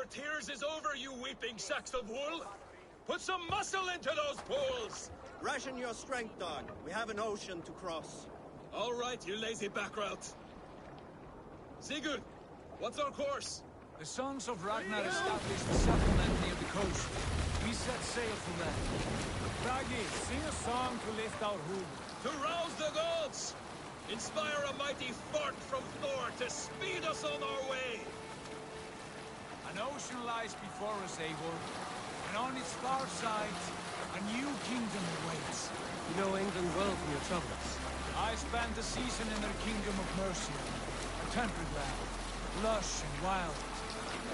Your tears is over, you weeping sacks of wool! Put some muscle into those pools! Ration your strength, dog. We have an ocean to cross. All right, you lazy backrout. Sigurd, what's our course? The sons of Ragnar established a settlement near the coast. We set sail from there. Bragi, sing a song to lift our hood. To rouse the gods! Inspire a mighty fart from Thor to speed us on our way! An ocean lies before us, Eivor, and on its far side, a new kingdom awaits. You know England well from your travels. I spent a season in their kingdom of Mercia, a temperate land, lush and wild.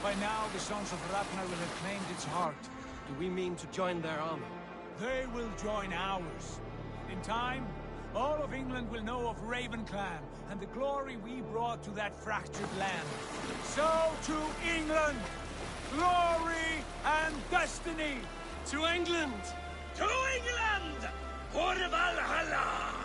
By now, the sons of Ragnar will have claimed its heart. Do we mean to join their army? They will join ours. In time, all of England will know of Raven Clan and the glory we brought to that fractured land. So to England, glory and destiny! To England! To England! For Valhalla!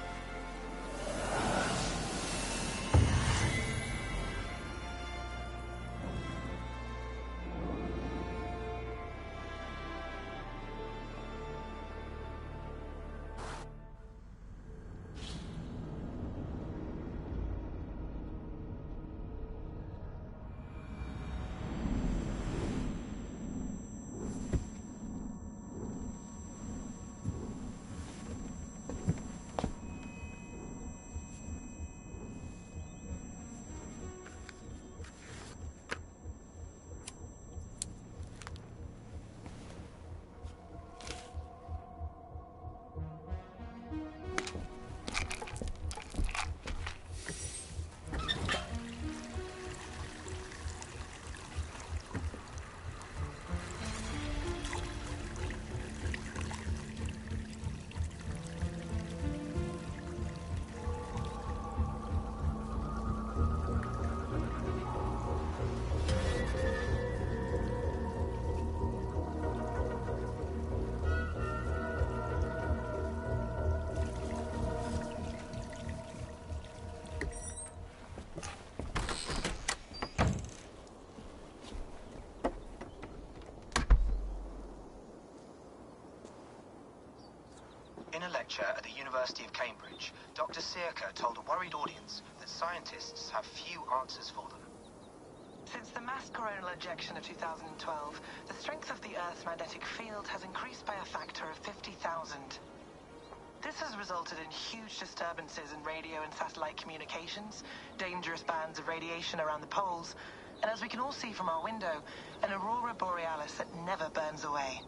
In a lecture at the University of Cambridge, Dr. Sirka told a worried audience that scientists have few answers for them. Since the mass coronal ejection of 2012, the strength of the Earth's magnetic field has increased by a factor of 50,000. This has resulted in huge disturbances in radio and satellite communications, dangerous bands of radiation around the poles, and as we can all see from our window, an aurora borealis that never burns away.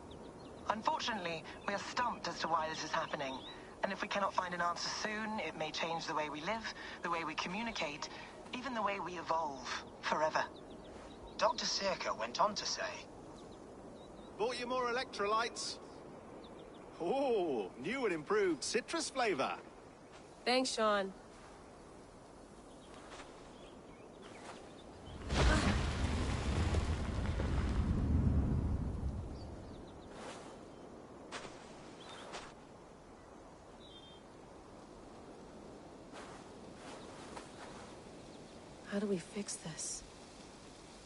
Unfortunately, we are stumped as to why this is happening, and if we cannot find an answer soon, it may change the way we live, the way we communicate, even the way we evolve, forever. Dr. Sirka went on to say, Bought you more electrolytes? Oh, new and improved citrus flavor. Thanks, Sean. How do we fix this?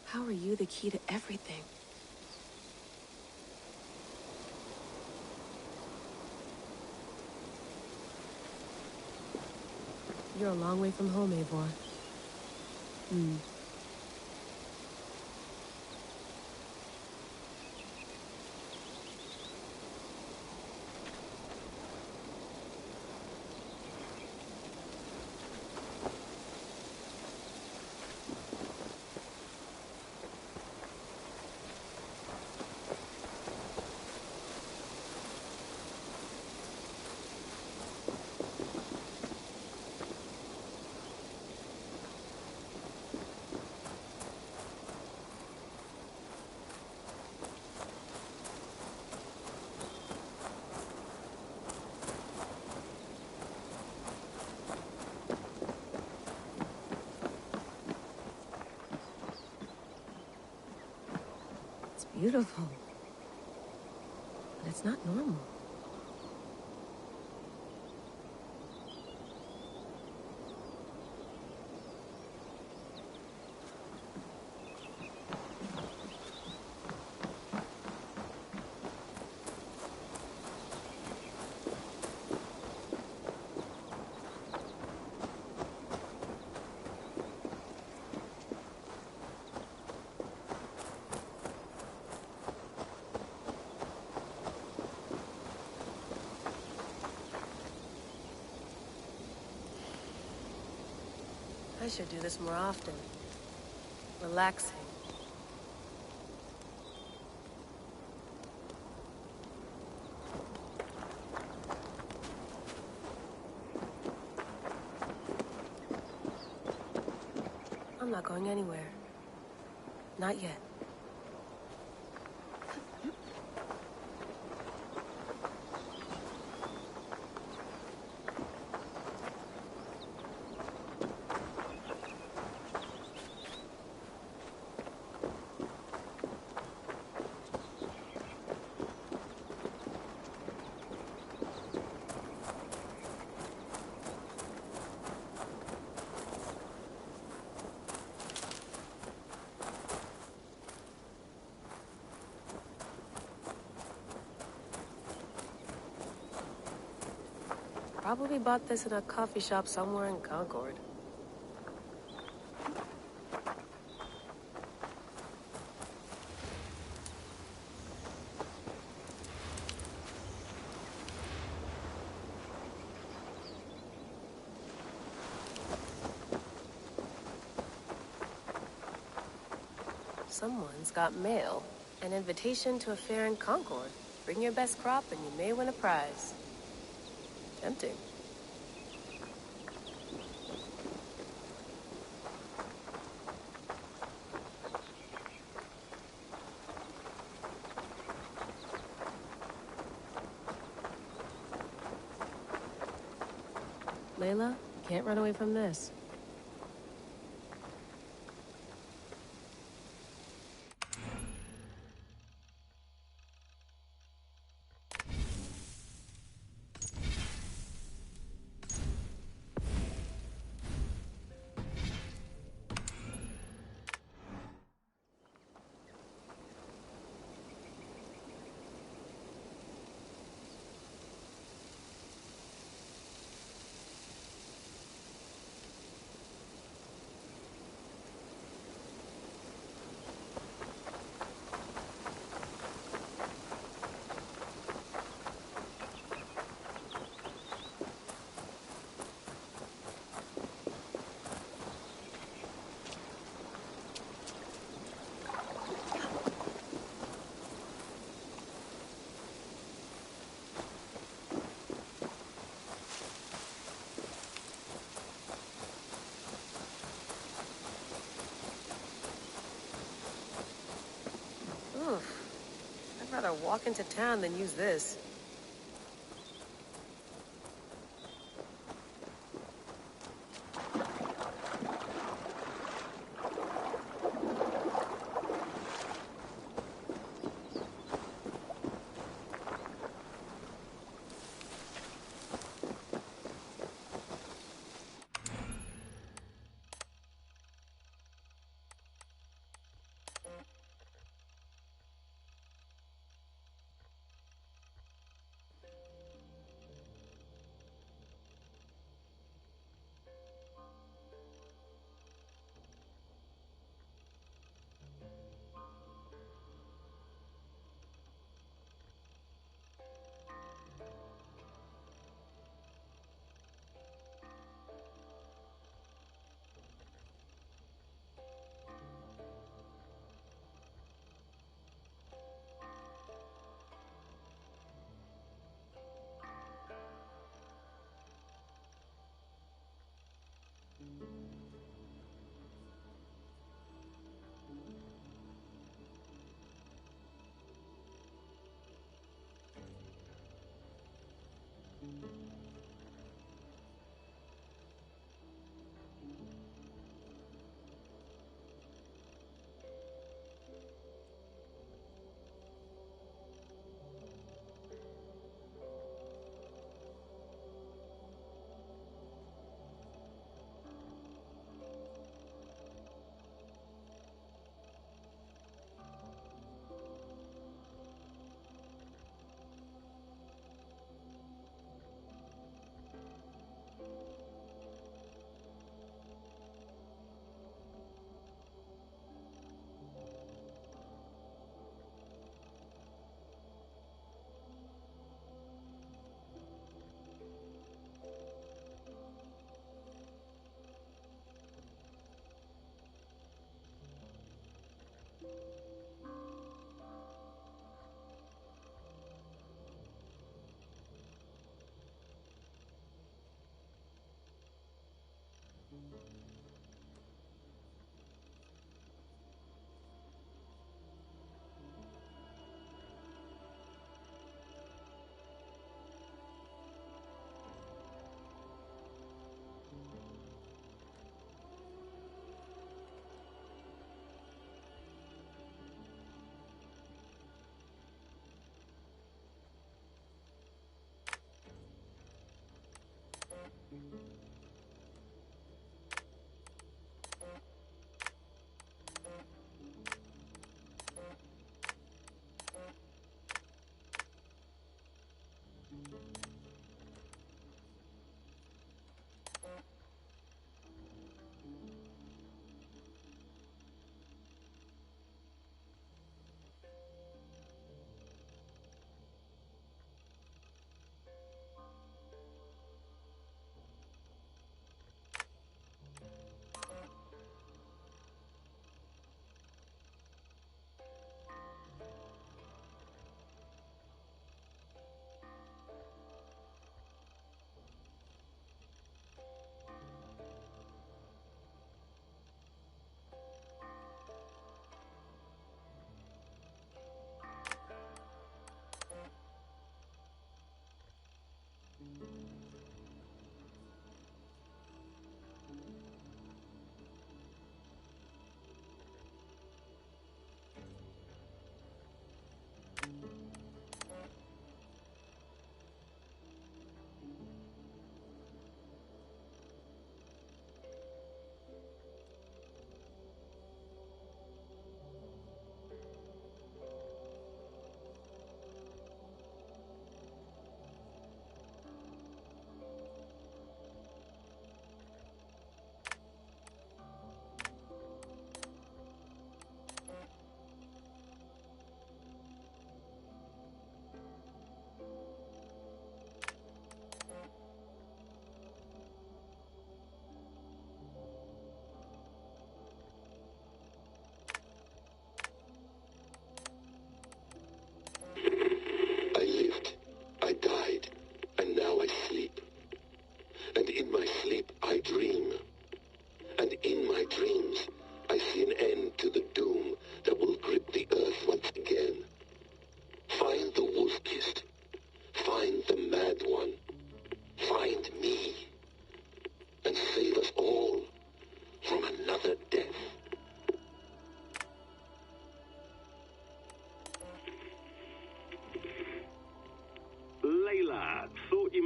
How are you the key to everything? You're a long way from home, Eivor. Beautiful. But it's not normal. should do this more often. Relaxing. I'm not going anywhere. Not yet. Probably bought this in a coffee shop somewhere in Concord. Someone's got mail. An invitation to a fair in Concord. Bring your best crop and you may win a prize. Tempting. Layla, can't run away from this. Oof. I'd rather walk into town than use this.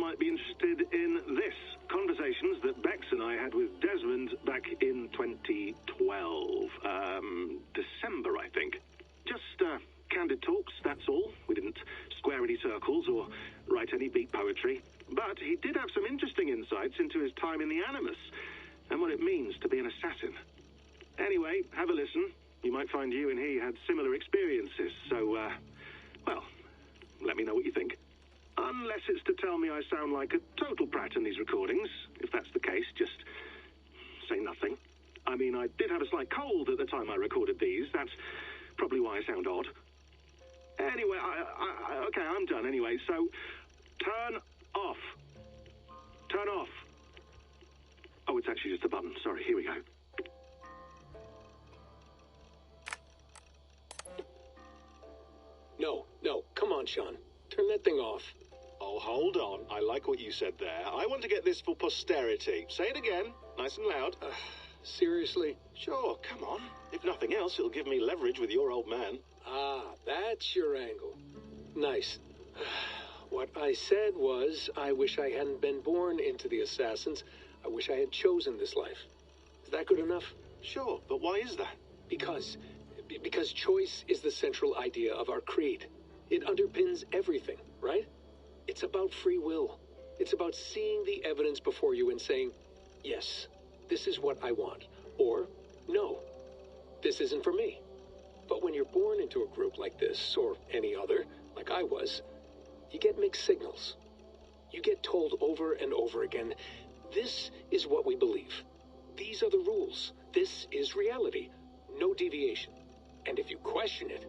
might be interested in this. Conversations that Bex and I had with Desmond back in 2012. December, I think. Just candid talks, that's all. We didn't square any circles or write any beat poetry. But he did have some interesting insights into his time in the Animus and what it means to be an assassin. Anyway, have a listen. You might find you and he had similar experiences, so, well, let me know what you think. Unless it's to tell me I sound like a total brat in these recordings. If that's the case, just say nothing. I mean, I did have a slight cold at the time I recorded these. That's probably why I sound odd. Anyway, okay, I'm done anyway, so turn off. Turn off. Oh, it's actually just a button. Sorry, here we go. No, come on, Sean. Turn that thing off. Oh, hold on. I like what you said there. I want to get this for posterity. Say it again, nice and loud. Seriously? Sure, come on. If nothing else, it'll give me leverage with your old man. Ah, that's your angle. Nice. What I said was, I wish I hadn't been born into the Assassins. I wish I had chosen this life. Is that good enough? Sure, but why is that? Because choice is the central idea of our creed. It underpins everything, right? It's about free will. It's about seeing the evidence before you and saying, yes, this is what I want. Or, no, this isn't for me. But when you're born into a group like this, or any other, like I was, you get mixed signals. You get told over and over again, this is what we believe. These are the rules. This is reality. No deviation. And if you question it,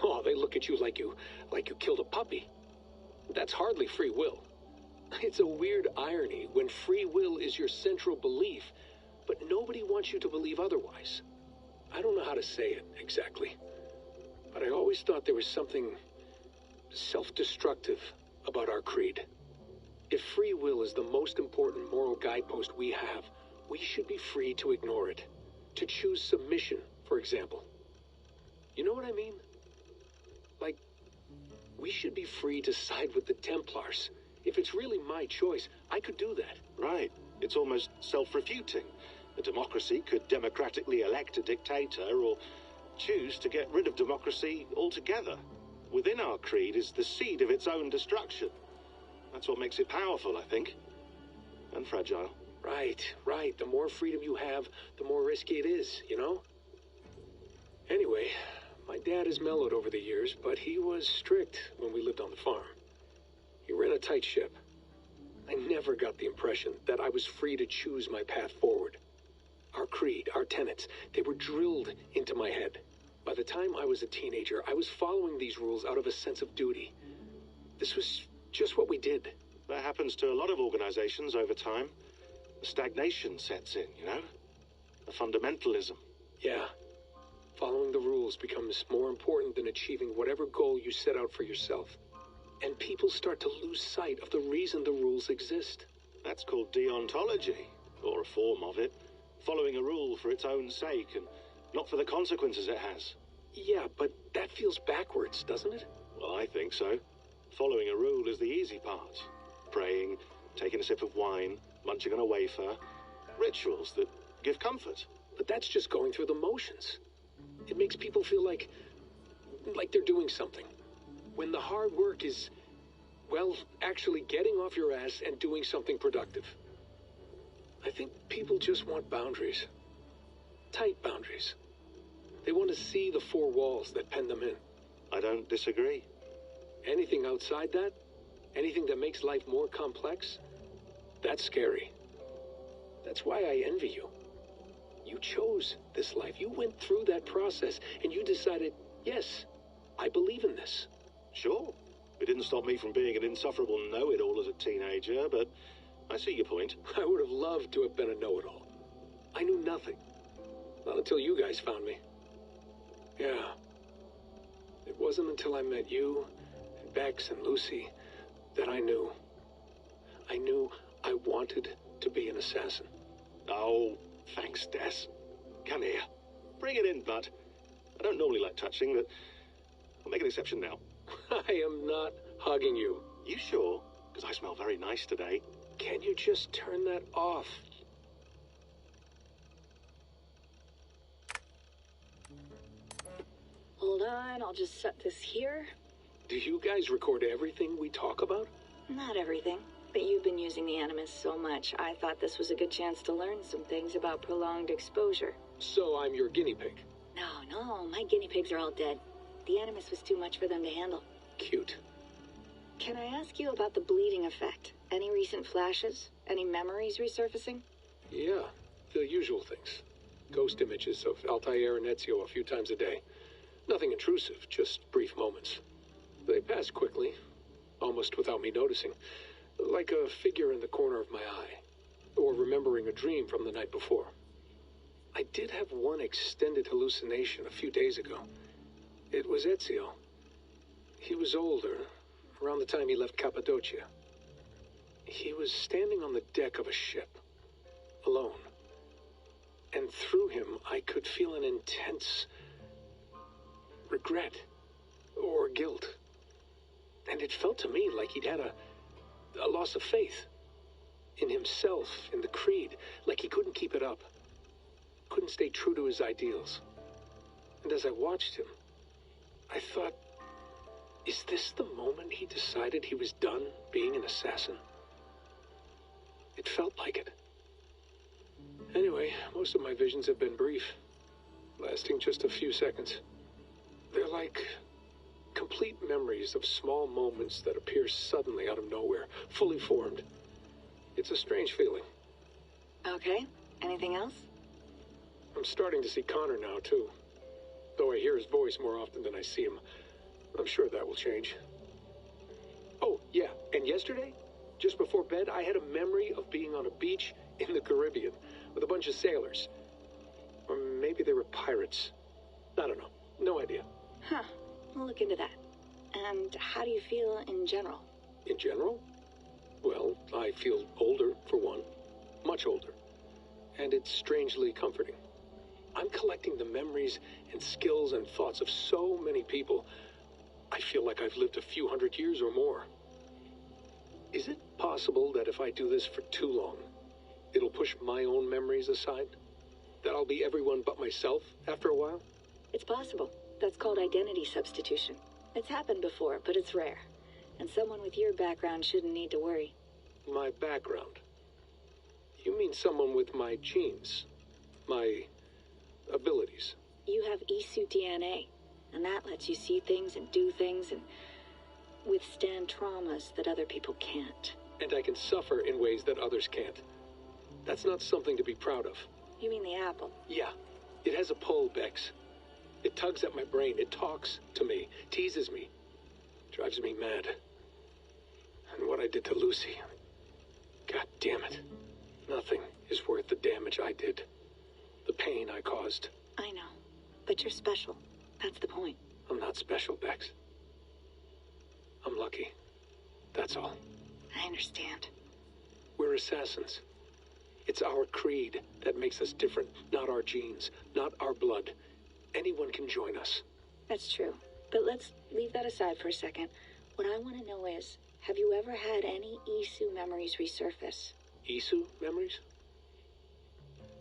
oh, they look at you like you killed a puppy. That's hardly free will. It's a weird irony when free will is your central belief, but nobody wants you to believe otherwise. I don't know how to say it exactly, but I always thought there was something self-destructive about our creed. If free will is the most important moral guidepost we have, we should be free to ignore it. To choose submission, for example. You know what I mean? Like, we should be free to side with the Templars, If it's really my choice, I could do that. Right. It's almost self-refuting. A democracy could democratically elect a dictator or choose to get rid of democracy altogether. Within our creed is the seed of its own destruction. That's what makes it powerful, I think. And fragile. Right, right. The more freedom you have, the more risky it is, you know? Anyway, my dad has mellowed over the years, but he was strict when we lived on the farm. He ran a tight ship. I never got the impression that I was free to choose my path forward. Our creed, our tenets, they were drilled into my head. By the time I was a teenager, I was following these rules out of a sense of duty. This was just what we did. That happens to a lot of organizations over time. A stagnation sets in, you know? A fundamentalism. Yeah. Following the rules becomes more important than achieving whatever goal you set out for yourself. And people start to lose sight of the reason the rules exist. That's called deontology, or a form of it. Following a rule for its own sake and not for the consequences it has. Yeah, but that feels backwards, doesn't it? Well, I think so. Following a rule is the easy part. Praying, taking a sip of wine, munching on a wafer. Rituals that give comfort. But that's just going through the motions. It makes people feel like they're doing something. When the hard work is, well, actually getting off your ass and doing something productive. I think people just want boundaries. Tight boundaries. They want to see the four walls that pen them in. I don't disagree. Anything outside that, anything that makes life more complex, that's scary. That's why I envy you. You chose this life. You went through that process and you decided, yes, I believe in this. Sure. It didn't stop me from being an insufferable know-it-all as a teenager, but I see your point. I would have loved to have been a know-it-all. I knew nothing. Not until you guys found me. Yeah. It wasn't until I met you, and Bex and Lucy, that I knew. I knew I wanted to be an assassin. Oh, thanks, Des. Come here. Bring it in, bud. I don't normally like touching, but I'll make an exception now. I am not hugging you. You sure? Because I smell very nice today. Can you just turn that off? Hold on, I'll just set this here. Do you guys record everything we talk about? Not everything, but you've been using the Animus so much, I thought this was a good chance to learn some things about prolonged exposure. So I'm your guinea pig? No, my guinea pigs are all dead. The Animus was too much for them to handle. Cute. Can I ask you about the bleeding effect? Any recent flashes? Any memories resurfacing? Yeah, the usual things. Ghost images of Altair and Ezio a few times a day. Nothing intrusive, just brief moments. They pass quickly, almost without me noticing. Like a figure in the corner of my eye. Or remembering a dream from the night before. I did have one extended hallucination a few days ago. It was Ezio. He was older, around the time he left Cappadocia. He was standing on the deck of a ship, alone. And through him, I could feel an intense regret or guilt. And it felt to me like he'd had a loss of faith in himself, in the creed, like he couldn't keep it up, couldn't stay true to his ideals. And as I watched him, I thought, is this the moment he decided he was done being an assassin? It felt like it. Anyway, most of my visions have been brief, lasting just a few seconds. They're like complete memories of small moments that appear suddenly out of nowhere, fully formed. It's a strange feeling. Okay, anything else? I'm starting to see Connor now, too. Though I hear his voice more often than I see him. I'm sure that will change. Oh, yeah, and yesterday, just before bed, I had a memory of being on a beach in the Caribbean with a bunch of sailors. Or maybe they were pirates. I don't know. No idea. Huh. We'll look into that. And how do you feel in general? In general? Well, I feel older, for one. Much older. And it's strangely comforting. I'm collecting the memories and skills and thoughts of so many people. I feel like I've lived a few hundred years or more. Is it possible that if I do this for too long, it'll push my own memories aside? That I'll be everyone but myself after a while? It's possible. That's called identity substitution. It's happened before, but it's rare. And someone with your background shouldn't need to worry. My background? You mean someone with my genes? My abilities? You have Isu DNA, and that lets you see things and do things and withstand traumas that other people can't. And I can suffer in ways that others can't. That's not something to be proud of. You mean the apple? Yeah. It has a pull, Bex. It tugs at my brain. It talks to me. Teases me. Drives me mad. And what I did to Lucy... God damn it. Nothing is worth the damage I did. The pain I caused. I know. But you're special. That's the point. I'm not special, Bex. I'm lucky. That's all. I understand. We're assassins. It's our creed that makes us different, not our genes, not our blood. Anyone can join us. That's true. But let's leave that aside for a second. What I want to know is, have you ever had any Isu memories resurface? Isu memories?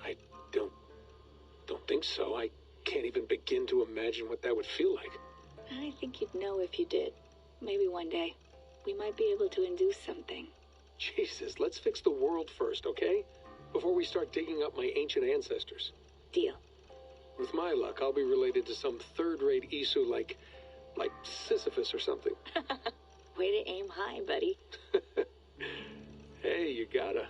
I don't think so. I can't even begin to imagine what that would feel like. I think you'd know if you did. Maybe one day. We might be able to induce something. Jesus, let's fix the world first, okay? Before we start digging up my ancient ancestors. Deal. With my luck, I'll be related to some third-rate Isu like Sisyphus or something. Way to aim high, buddy. Hey, you gotta.